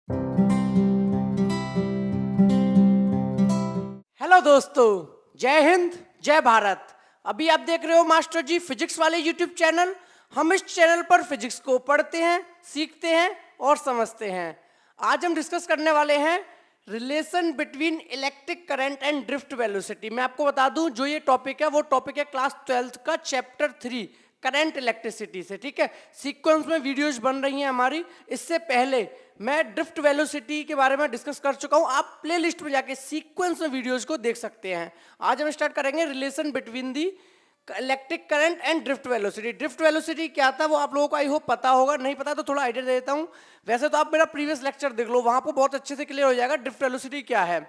Hello दोस्तों, जय हिंद, जय भारत। अभी आप देख रहे हो मास्टर जी फिजिक्स वाले यूट्यूब चैनल। हम इस चैनल पर फिजिक्स को पढ़ते हैं, सीखते हैं और समझते हैं। आज हम डिस्कस करने वाले हैं relation between electric current and drift velocity. मैं आपको बता दूं, जो ये टॉपिक है वो टॉपिक है क्लास 12th का चैप्टर 3 करंट इलेक्ट्रिसिटी से। ठीक है, सीक्वेंस में वीडियोज बन रही हैं हमारी। इससे पहले मैं ड्रिफ्ट वेलोसिटी के बारे में डिस्कस कर चुका हूं, आप प्लेलिस्ट में जाके सीक्वेंस में वीडियोज को देख सकते हैं। आज हम स्टार्ट करेंगे relation between the electric current and drift velocity. Drift velocity क्या था वो आप लोगों को आई होप पता होगा, नहीं पता तो थोड़ा आइडिया दे देता हूं। वैसे तो आप मेरा प्रीवियस लेक्चर देख लो, वहां पर बहुत अच्छे से क्लियर हो जाएगा ड्रिफ्ट वेलोसिटी क्या है।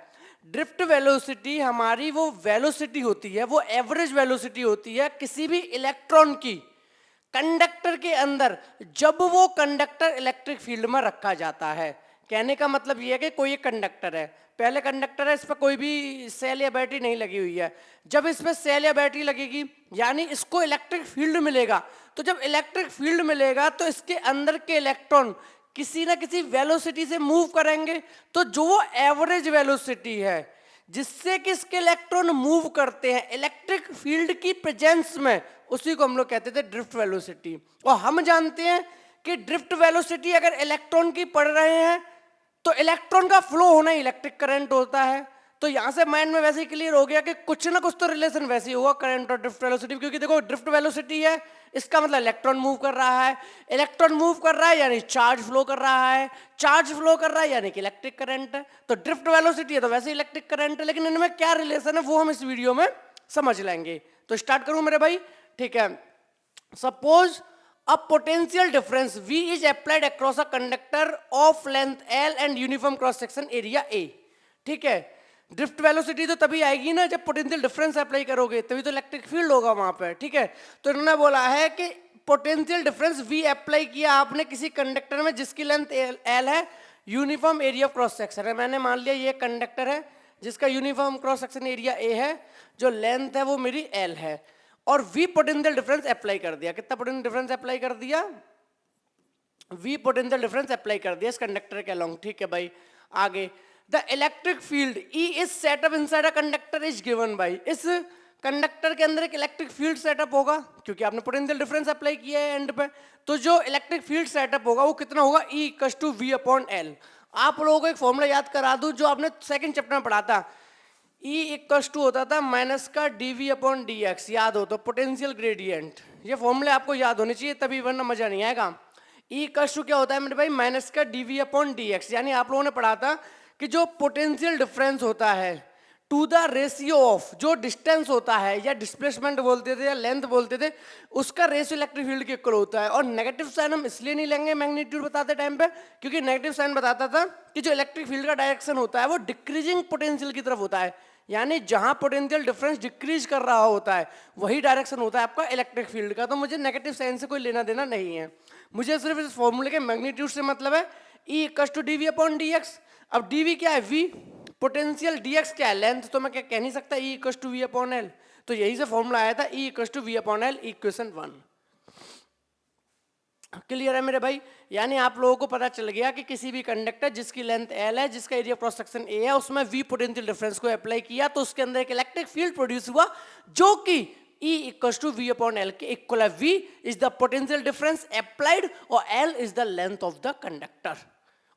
ड्रिफ्ट वेलोसिटी हमारी वो वेलोसिटी होती है, वो एवरेज वेलोसिटी होती है किसी भी इलेक्ट्रॉन की कंडक्टर के अंदर, जब वो कंडक्टर इलेक्ट्रिक फील्ड में रखा जाता है। कहने का मतलब ये है कि कोई एक कंडक्टर है, पहले कंडक्टर है, इस पर कोई भी सेल या बैटरी नहीं लगी हुई है। जब इस पर सेल या बैटरी लगेगी यानी इसको इलेक्ट्रिक फील्ड मिलेगा। तो जब इलेक्ट्रिक फील्ड मिलेगा तो इसके अंदर के इलेक्ट्रॉन किसी ना किसी वेलोसिटी से मूव करेंगे। तो जो वो एवरेज वेलोसिटी है जिससे कि इसके इलेक्ट्रॉन मूव करते हैं इलेक्ट्रिक फील्ड की प्रेजेंस में, उसी को हम लोग कहते थे ड्रिफ्ट वेलोसिटी। और हम जानते हैं कि ड्रिफ्ट वेलोसिटी अगर इलेक्ट्रॉन की पढ़ रहे हैं तो इलेक्ट्रॉन का फ्लो होना ही इलेक्ट्रिक करंट होता है। तो यहां से माइंड में वैसे ही क्लियर हो गया कि कुछ ना कुछ तो रिलेशन वैसे ही होगा करंट और ड्रिफ्ट वेलोसिटी। क्योंकि देखो ड्रिफ्ट वेलोसिटी है, इसका मतलब इलेक्ट्रॉन मूव कर रहा है, इलेक्ट्रॉन मूव कर रहा है यानी चार्ज फ्लो कर रहा है, चार्ज फ्लो कर रहा है यानी कि इलेक्ट्रिक करंट है। तो ड्रिफ्ट वेलोसिटी है तो वैसे इलेक्ट्रिक करंट है, लेकिन इनमें क्या रिलेशन है वो हम इस वीडियो में समझ लेंगे। तो स्टार्ट करूं मेरे भाई, ठीक है। Suppose a potential difference V is applied across a conductor of length L and uniform cross section area A। ठीक है, ड्रिफ्ट वेलोसिटी तो तभी आएगी ना जब पोटेंशियल डिफरेंस अप्लाई करोगे, तभी तो इलेक्ट्रिक फील्ड होगा वहां पर। ठीक है, तो इन्होंने बोला है कि पोटेंशियल डिफरेंस V अप्लाई किया आपने किसी कंडक्टर में जिसकी लेंथ L है, uniform area of cross section है। मैंने मान लिया ये कंडक्टर है जिसका uniform cross section area A है, जो लेंथ है वो मेरी L है, और V पोटेंशियल डिफरेंस अप्लाई कर दिया। कितना पोटेंशियल डिफरेंस अप्लाई कर दिया? V पोटेंशियल डिफरेंस अप्लाई कर दिया इस कंडक्टर के अलोंग। ठीक है भाई, आगे the electric field E is setup inside a conductor is given by. इस कंडक्टर के अंदर एक इलेक्ट्रिक फील्ड सेटअप होगा क्योंकि आपने पोटेंशियल डिफरेंस अप्लाई किया है एंड पे। तो जो इलेक्ट्रिक फील्ड सेटअप होगा वो कितना होगा? E equals to V upon L। आप लोगों को एक फॉर्मूला याद करा दूं जो आपने सेकंड चैप्टर में पढ़ा था। E इक्वल्स टू होता था माइनस का dV अपॉन dx, याद हो तो पोटेंशियल ग्रेडियंट। ये फॉर्मूले आपको याद होने चाहिए तभी, वरना मजा नहीं आएगा। E इक्वल्स टू क्या होता है मेरे भाई? माइनस का dV अपॉन dx। यानी आप लोगों ने पढ़ा था कि जो पोटेंशियल डिफरेंस होता है टू द रेशियो ऑफ, जो डिस्टेंस होता है या डिस्प्लेसमेंट बोलते थे या लेंथ बोलते थे, उसका रेशियो इलेक्ट्रिक फील्ड के इक्वल होता है। और नेगेटिव साइन हम इसलिए नहीं लेंगे मैग्नीट्यूड बताते टाइम पे, क्योंकि नेगेटिव साइन बताता था कि जो इलेक्ट्रिक फील्ड का डायरेक्शन होता है वो डिक्रीजिंग पोटेंशियल की तरफ होता है। यानी जहां पोटेंशियल डिफरेंस डिक्रीज कर रहा होता है वही डायरेक्शन होता है आपका इलेक्ट्रिक फील्ड का। तो मुझे नेगेटिव साइन से कोई लेना देना नहीं है, मुझे सिर्फ इस फॉर्मूले के मैग्नीट्यूड से मतलब है। E equals to dV upon dx। अब dV क्या है? V पोटेंशियल, dx क्या है? लेंथ। तो मैं क्या कह नहीं सकता E equals to V upon L। तो यही से फॉर्मूला आया था E equals to V upon L, equation 1। Clear है मेरे भाई? यानी आप लोगों को पता चल गया कि किसी भी कंडक्टर जिसकी लेंथ L है, जिसका एरिया क्रॉस सेक्शन A है, उसमें V पोटेंशियल डिफरेंस को अप्लाई किया तो उसके अंदर एक इलेक्ट्रिक फील्ड प्रोड्यूस हुआ जो कि E equals to V upon L के इक्वल है। V is the potential difference applied और L is the length of the conductor,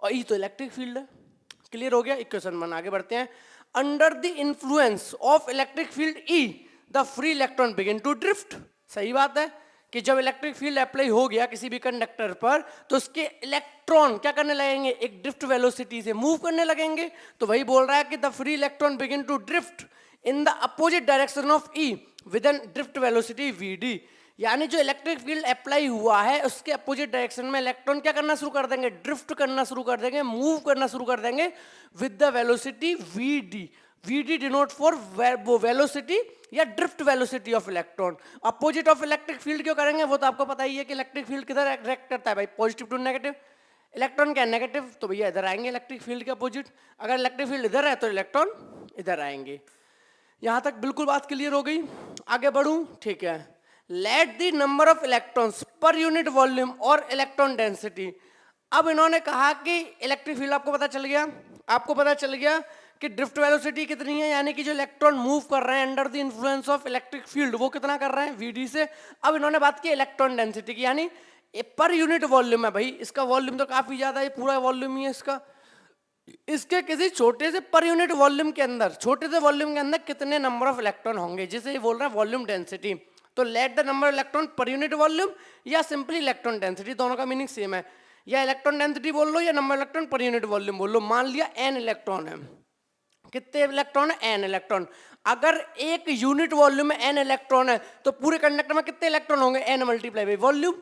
और E तो इलेक्ट्रिक फील्ड है। क्लियर हो गया? इक्वेशन 1 आगे बढ़ते हैं। Under the influence of electric field E the free electron begin to drift. सही बात है कि जब इलेक्ट्रिक फील्ड अप्लाई हो गया किसी भी कंडक्टर पर तो उसके इलेक्ट्रॉन क्या करने लगेंगे? एक ड्रिफ्ट वेलोसिटी से मूव करने लगेंगे। तो वही बोल रहा है कि the free electron begin to drift in the opposite direction of E with an drift velocity Vd। यानी जो इलेक्ट्रिक फील्ड अप्लाई हुआ है उसके अपोजिट डायरेक्शन में इलेक्ट्रॉन क्या करना शुरू कर देंगे? ड्रिफ्ट करना शुरू कर देंगे, मूव करना शुरू कर देंगे with the velocity Vd। Vd denote for velocity या drift velocity of electron. Opposite of electric field क्यों करेंगे? वो तो आपको पता ही है कि इलेक्ट्रिक फील्ड किधर एक्ट करता है भाई? Positive to negative. इलेक्ट्रॉन क्या नेगेटिव, तो भैया इधर आएंगे इलेक्ट्रिक फील्ड के अपोजिट। अगर इलेक्ट्रिक फील्ड इधर है तो इलेक्ट्रॉन इधर आएंगे। यहां तक बिल्कुल बात क्लियर हो गई? आगे बढ़ूं? ठीक है। Let the number of electrons पर यूनिट वॉल्यूम और इलेक्ट्रॉन डेंसिटी अब इन्होंने कहा कि इलेक्ट्रिक फील्ड आपको पता चल गया, आपको पता चल गया कि ड्रिफ्ट वेलोसिटी कितनी है, यानी कि जो इलेक्ट्रॉन मूव कर रहे हैं under the influence of electric field वो कितना कर रहे हैं वीडी से। अब इन्होंने बात की इलेक्ट्रॉन डेंसिटी की, यानी पर यूनिट वॉल्यूम है भाई, इसका वॉल्यूम तो काफी ज्यादा है, पूरा वॉल्यूम ही है इसका। इसके किसी छोटे से पर यूनिट वॉल्यूम के अंदर, छोटे से वॉल्यूम के अंदर कितने नंबर ऑफ इलेक्ट्रॉन होंगे, जिसे ये बोल रहा है वॉल्यूम डेंसिटी। तो लेट द नंबर इलेक्ट्रॉन पर यूनिट वॉल्यूम या सिंपली इलेक्ट्रॉन डेंसिटी, दोनों का मीनिंग सेम है। या इलेक्ट्रॉन डेंसिटी बोल लो या नंबर इलेक्ट्रॉन पर यूनिट वॉल्यूम बोल लो। मान लिया एन इलेक्ट्रॉन है, कितने इलेक्ट्रॉन है, एन इलेक्ट्रॉन। अगर एक यूनिट वॉल्यूम में एन इलेक्ट्रॉन है तो पूरे कंडक्टर में कितने इलेक्ट्रॉन होंगे, एन मल्टीप्लाई बाई वॉल्यूम।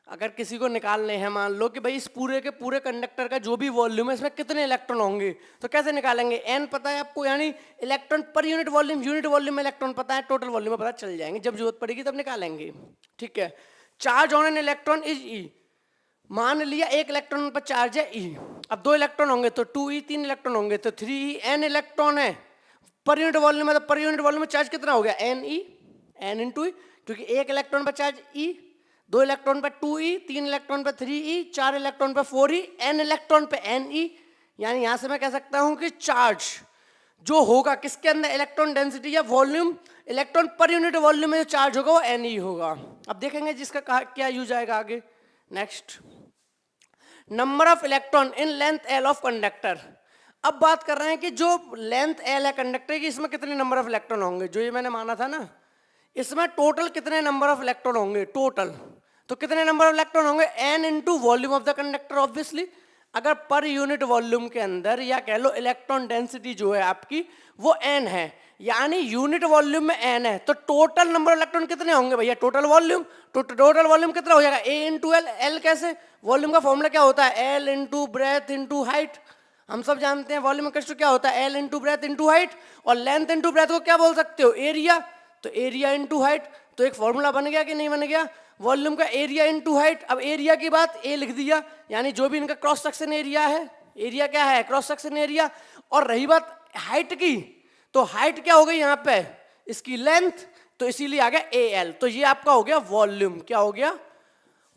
अगर किसी को निकालने हैं, मान लो कि भाई इस पूरे के पूरे कंडक्टर का जो भी वॉल्यूम है इसमें कितने इलेक्ट्रॉन होंगे, तो कैसे निकालेंगे, एन पता है आपको, यानी इलेक्ट्रॉन पर यूनिट वॉल्यूम में इलेक्ट्रॉन पता है, टोटल वॉल्यूम में पता चल जाएंगे, जब जरूरत पड़ेगी तब निकालेंगे। ठीक है, charge on an electron is e, मान लिया एक इलेक्ट्रॉन पर चार्ज है ई, अब 2 इलेक्ट्रॉन होंगे तो 2e, 3 इलेक्ट्रॉन होंगे तो 3e, एन इलेक्ट्रॉन है पर यूनिट वॉल्यूम में, तो पर यूनिट वॉल्यूम में चार्ज कितना हो गया, एन ई, एन इंटू ई, क्योंकि एक इलेक्ट्रॉन पर चार्ज ई, 2 इलेक्ट्रॉन पर 2e, 3 इलेक्ट्रॉन पर 3e, 4 इलेक्ट्रॉन पर 4e, n इलेक्ट्रॉन पे ne, यानी यहां से मैं कह सकता हूं कि चार्ज जो होगा किसके अंदर, इलेक्ट्रॉन डेंसिटी या वॉल्यूम, इलेक्ट्रॉन पर यूनिट वॉल्यूम में जो चार्ज होगा वो ne होगा। अब देखेंगे जिसका क्या यूज आएगा आगे। Next, number of electron in length l of conductor. अब बात कर रहे हैं कि जो लेंथ l है कंडक्टर की, इसमें कितने नंबर ऑफ इलेक्ट्रॉन होंगे, जो ये मैंने माना था ना, इसमें टोटल कितने नंबर ऑफ इलेक्ट्रॉन होंगे, टोटल तो कितने नंबर ऑफ इलेक्ट्रॉन होंगे, n into volume of the conductor. Obviously अगर पर यूनिट वॉल्यूम के अंदर या कह लो इलेक्ट्रॉन डेंसिटी जो है आपकी वो n है, यानी यूनिट वॉल्यूम में n है, तो टोटल नंबर ऑफ इलेक्ट्रॉन कितने होंगे भैया, टोटल वॉल्यूम। टोटल वॉल्यूम कितना हो जाएगा, a इंटू एल। एल कैसे, वॉल्यूम का फॉर्मूला क्या होता है, L into breadth into height, हम सब जानते हैं वॉल्यूम इक्वल टू क्या होता है, L into breadth into height, और लेंथ इंटू ब्रेथ को क्या बोल सकते हो, एरिया, तो एरिया इंटू हाइट। तो एक फॉर्मूला बन गया कि नहीं बन गया, वॉल्यूम का एरिया इंटू हाइट। अब एरिया की बात ए लिख दिया, यानी जो भी इनका क्रॉस सेक्शन एरिया है, एरिया क्या है, क्रॉस सेक्शन एरिया। और रही बात हाइट की, तो हाइट क्या हो गई यहाँ पे, इसकी लेंथ, तो इसीलिए आ गया ए एल। तो ये आपका हो गया वॉल्यूम, क्या हो गया,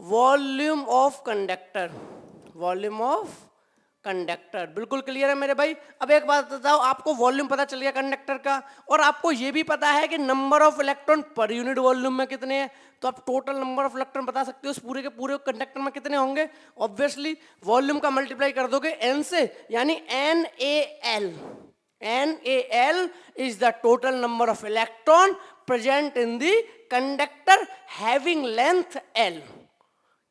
volume of conductor, volume of conductor. बिल्कुल क्लियर है मेरे भाई। अब एक बात बताओ, आपको वॉल्यूम पता चल गया कंडक्टर का, और आपको ये भी पता है कि नंबर ऑफ इलेक्ट्रॉन पर यूनिट वॉल्यूम में कितने हैं, तो आप टोटल नंबर ऑफ इलेक्ट्रॉन बता सकते हो उस पूरे के पूरे कंडक्टर में कितने होंगे। ऑब्वियसली वॉल्यूम का मल्टीप्लाई कर दोगे एन से, यानी N A L, N A L is the total number of electron present in the conductor having length L.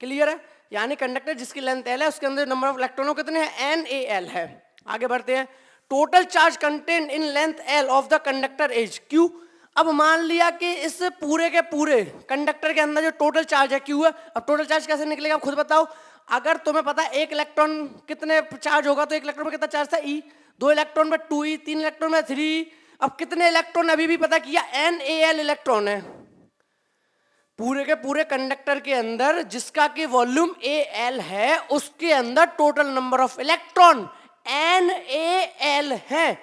Clear है, यानी कंडक्टर जिसकी लेंथ एल है उसके अंदर नंबर ऑफ इलेक्ट्रॉनों कितने हैं, एन ए एल है। आगे बढ़ते हैं, total charge content in length L of the conductor is Q. अब मान लिया कि इस पूरे के पूरे कंडक्टर के अंदर जो टोटल चार्ज है क्यू है। अब टोटल चार्ज कैसे निकलेगा आप खुद बताओ। अगर तुम्हें पता है एक इलेक्ट्रॉन कितने चार्ज होगा, तो एक इलेक्ट्रॉन में कितना चार्ज था ई, 2 इलेक्ट्रॉन में 2e, 3 इलेक्ट्रॉन में 3e। अब कितने इलेक्ट्रॉन अभी भी पता किया, एन ए एल इलेक्ट्रॉन है पूरे के पूरे कंडक्टर के अंदर, जिसका कि वॉल्यूम ए एल है, उसके अंदर total number of electron n A L है।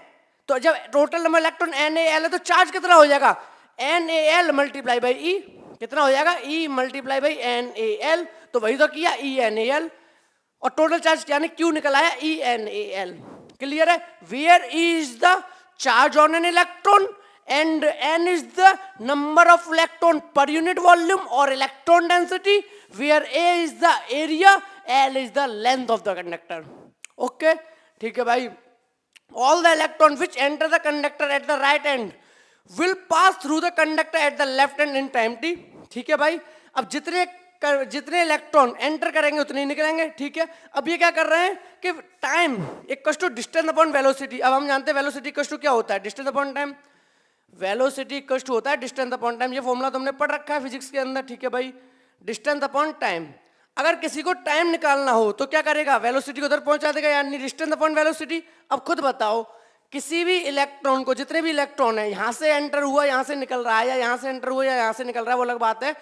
तो जब total number electron n A L है तो चार्ज कितना हो जाएगा, n A L multiply by e, कितना हो जाएगा, e multiply by n A L. तो वही तो किया, ई एन ए एल, और टोटल चार्ज यानी क्यू निकल आया, e N A L. Clear है, where is the charge on an electron and n is the number of electron per unit volume or electron density, where a is the area, l is the length of the conductor. Okay, ठीक है भाई। all the electron which enter the conductor at the right end will pass through the conductor at the left end in time t। ठीक है भाई, अब जितने electron enter करेंगे उतने ही निकलेंगे। ठीक है, अब ये क्या कर रहे हैं कि time equal to distance upon velocity. अब हम जानते हैं वेलोसिटी इक्वल टू क्या होता है, distance upon time. Velocity equal to होता है डिस्टेंस अपॉन टाइम, ये फॉर्मूला तुमने पढ़ रखा है फिजिक्स के अंदर। ठीक है भाई, डिस्टेंस अपॉन टाइम। अगर किसी को टाइम निकालना हो तो क्या करेगा, वेलोसिटी को उधर पहुंचा देगा, यानी डिस्टेंस अपॉन वेलोसिटी। अब खुद बताओ, किसी भी इलेक्ट्रॉन को, जितने भी इलेक्ट्रॉन है, यहाँ से एंटर हुआ यहाँ से निकल रहा है, या यहाँ से एंटर हुआ या यहाँ से निकल रहा है, वो अलग बात है।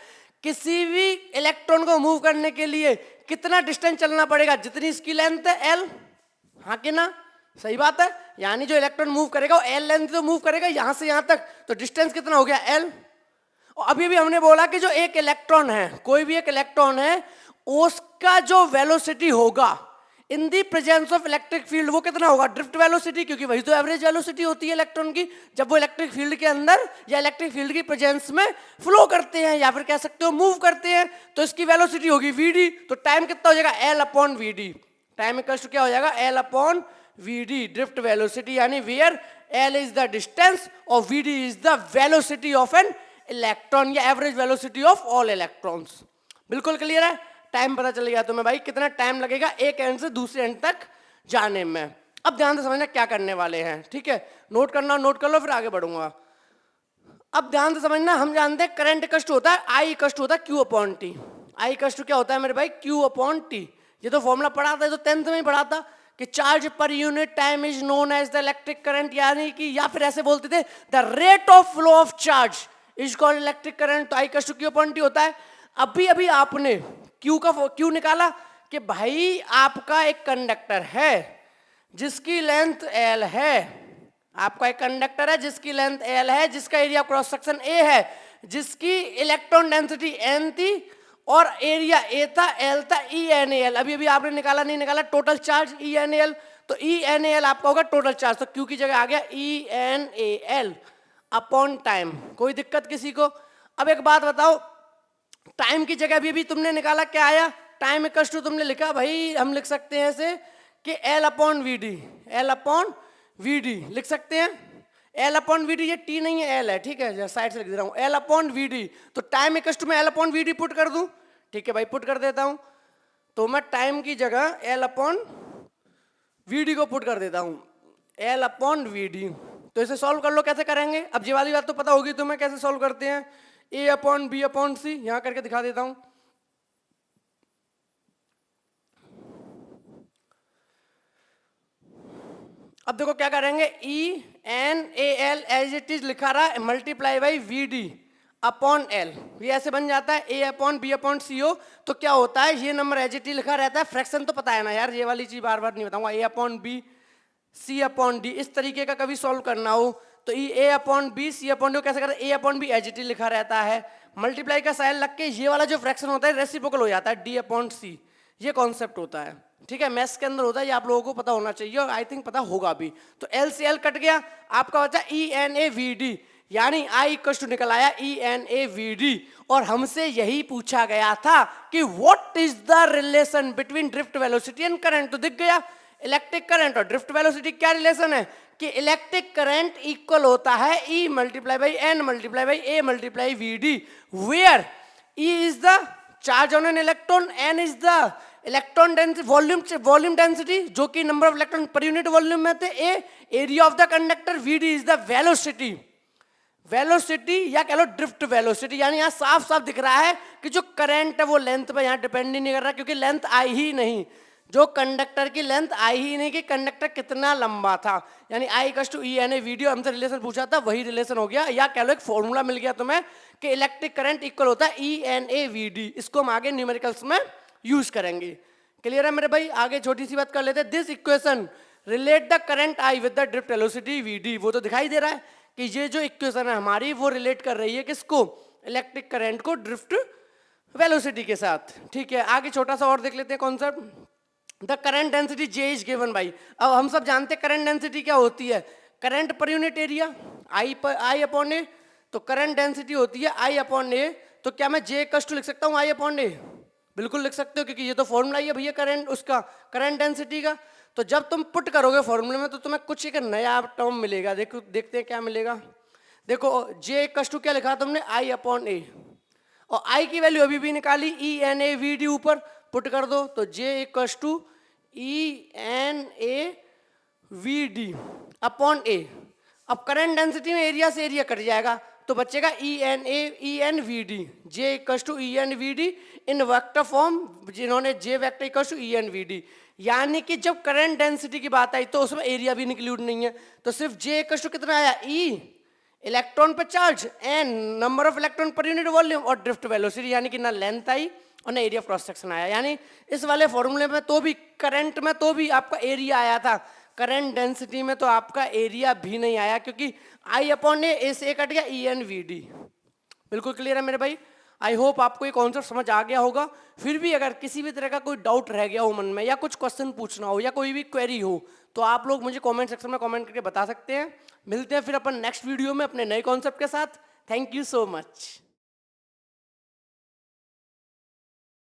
किसी भी इलेक्ट्रॉन को मूव करने के लिए कितना डिस्टेंस चलना पड़ेगा, जितनी इसकी लेंथ है एल। हाँ कि ना, सही बात है, यानी जो इलेक्ट्रॉन मूव करेगा वो एल लेंथ तो मूव करेगा यहाँ से यहाँ तक, तो डिस्टेंस कितना हो गया एल। और अभी भी हमने बोला कि जो एक इलेक्ट्रॉन है, कोई भी एक इलेक्ट्रॉन है, उसका जो वेलोसिटी होगा in the presence of electric field वो कितना होगा, ड्रिफ्ट वेलोसिटी, क्योंकि वही तो एवरेज वेलोसिटी होती है इलेक्ट्रॉन की जब वो इलेक्ट्रिक फील्ड के अंदर या इलेक्ट्रिक फील्ड की प्रेजेंस में फ्लो करते हैं या फिर कह सकते हो मूव करते हैं, तो इसकी वेलोसिटी होगी वीडी। तो टाइम कितना हो जाएगा, L upon VD. Time equals to क्या हो जाएगा, L upon VD, drift velocity, यानी where L is the distance और VD is the velocity of an electron या average velocity of all electrons. बिल्कुल क्लियर है। टाइम पता चल गया तुम्हें भाई कितना टाइम लगेगा एक एंड से दूसरे एंड तक जाने में। अब ध्यान से समझना क्या करने वाले हैं, ठीक है, नोट करना नोट कर लो फिर आगे बढ़ूंगा। अब ध्यान से समझना, हम जानते हैं करंट कष्ट होता है आई कष्ट होता है क्यू अपॉन टी। आई कष्ट क्या होता है मेरे भाई, क्यू अपॉन टी। ये तो फॉर्मूला पढ़ा था, तो 10th में ही पढ़ा था कि चार्ज पर unit time is known as the electric current, यानी कि या फिर ऐसे बोलते थे the rate of flow of charge is called electric current. तो आई कष्ट क्यू अपॉन टी होता है। अभी अभी आपने क्यू निकाला कि भाई आपका एक कंडक्टर है जिसकी लेंथ एल है, आपका एक कंडक्टर है जिसकी लेंथ एल है, जिसका एरिया क्रॉस सेक्शन ए है, जिसकी इलेक्ट्रॉन डेंसिटी एन थी और एरिया ए था, एल था, ई एन एल। अभी अभी आपने निकाला नहीं निकाला total charge E N L, तो ई एन एल आपका होगा टोटल चार्ज। तो क्यू की जगह आ गया E N A L upon time. कोई दिक्कत किसी को? अब एक बात बताओ, टाइम की जगह भी तुमने निकाला क्या आया, टाइम इक्वल्स टू तुमने लिखा भाई, हम लिख सकते हैं ऐसे कि L upon V D, L upon V D लिख सकते हैं। एल अपॉन वी डी, ये टी नहीं है एल है, ठीक है, साइड से लिख दे रहा हूँ, एल अपॉन वी डी। तो टाइम इक्वल्स टू मैं L upon V D put कर दूं, ठीक है भाई पुट कर देता हूं। तो मैं टाइम की जगह एल अपॉन वी डी को पुट कर देता हूं, एल अपॉन वी डी। तो इसे सॉल्व कर लो, कैसे करेंगे? अब ये वाली बात तो पता होगी तुम्हें कैसे सॉल्व करते हैं, A upon B upon C, यहां करके दिखा देता हूं। अब देखो क्या करेंगे, E N A L as it is लिखा रहा है multiply by V D upon L, ये ऐसे बन जाता है A upon B upon C ओ। तो क्या होता है, ये नंबर एज इट इज लिखा रहता है, फ्रैक्शन तो पता है ना यार, ये वाली चीज बार बार नहीं बताऊंगा। A upon B C upon D, इस तरीके का कभी सॉल्व करना हो तो A upon B C upon D कैसे करते हैं, A upon B as it is लिखा रहता है, मल्टीप्लाई का साइन लग के ये वाला जो फ्रैक्शन होता है रेसिप्रोकल हो जाता है डी अपॉन सी, ये कॉन्सेप्ट होता है, ठीक है, मैथ्स के अंदर होता है, ये आप लोगों को पता होना चाहिए और आई थिंक पता होगा भी। तो एल से एल कट गया, आपका बचा e N A V D, यानी आई इक्वल टू निकल आया e N A V D. और हमसे यही पूछा गया था कि what is the relation between drift velocity and current. तो दिख गया, इलेक्ट्रिक करंट और ड्रिफ्ट वेलोसिटी क्या रिलेशन है कि इलेक्ट्रिक करंट इक्वल होता है e multiply by n multiply by A multiply V D, where e is the charge on an electron, n is the electron density volume density जो कि number of electron पर unit volume में थे, A area of the conductor, V D is the velocity, velocity या कह लो drift velocity. यानी यहाँ साफ साफ दिख रहा है कि जो करंट है वो लेंथ पे यहाँ डिपेंड ही नहीं कर रहा, क्योंकि लेंथ आई ही नहीं, जो कंडक्टर की लेंथ आई ही नहीं कि कंडक्टर कितना लंबा था। यानी I equals to E N A video, हमसे रिलेशन पूछा था वही रिलेशन हो गया, या कह लो एक फॉर्मूला मिल गया तुम्हें कि इलेक्ट्रिक करंट इक्वल होता है E N A V D. इसको हम आगे न्यूमेरिकल्स में यूज करेंगे। क्लियर है मेरे भाई? आगे छोटी सी बात कर लेते हैं, this equation relate the current I with the drift velocity V D. वो तो दिखाई दे रहा है कि ये जो इक्वेशन है हमारी वो रिलेट कर रही है किसको, इलेक्ट्रिक करंट को ड्रिफ्ट वेलोसिटी के साथ, ठीक है। आगे छोटा सा और देख लेते हैं concept, the current density J is given by. अब हम सब जानते हैं करंट डेंसिटी क्या होती है, current per unit area I upon A, तो करंट डेंसिटी होती है आई अपॉन ए। तो क्या मैं जे कस्ट लिख सकता हूँ आई अपॉन ए? बिल्कुल लिख सकते हो, क्योंकि ये तो फॉर्मूला ही है भैया करंट उसका, करंट डेंसिटी का। तो जब तुम पुट करोगे फॉर्मूले में तो तुम्हें कुछ एक नया टर्म मिलेगा, देखो देखते हैं क्या मिलेगा। देखो जे कस्ट क्या लिखा तुमने, आई अपॉन ए, और आई की वैल्यू अभी भी निकाली E N A V D, ऊपर पुट कर दो तो J equals to E N A V D upon A. अब करंट डेंसिटी में एरिया से एरिया कट जाएगा तो बचेगा E N V D, J equals to E N V D in vector form, जिन्होंने J vector equals to E N V D. यानी कि जब करंट डेंसिटी की बात आई तो उसमें एरिया भी इंक्लूड नहीं है, तो सिर्फ जे इक्वल्स टू कितना आया, ई इलेक्ट्रॉन पे charge, N number of electron पर यूनिट वॉल्यूम, और ड्रिफ्ट वेलोसिटी, यानी कि ना लेंथ आई और ना एरिया क्रॉस सेक्शन आया। यानी इस वाले फॉर्मूले में तो भी करंट में तो भी आपका एरिया आया था, करंट डेंसिटी में तो आपका एरिया भी नहीं आया, क्योंकि आई अपॉन ए से कट गया ई एन वी डी। बिल्कुल क्लियर है मेरे भाई? आई होप आपको ये कॉन्सेप्ट समझ आ गया होगा। फिर भी अगर किसी भी तरह का कोई डाउट रह गया हो मन में, या कुछ क्वेश्चन पूछना हो, या कोई भी क्वेरी हो, तो आप लोग मुझे कमेंट सेक्शन में कमेंट करके बता सकते हैं। मिलते हैं फिर अपन नेक्स्ट वीडियो में अपने नए कॉन्सेप्ट के साथ। Thank you so much.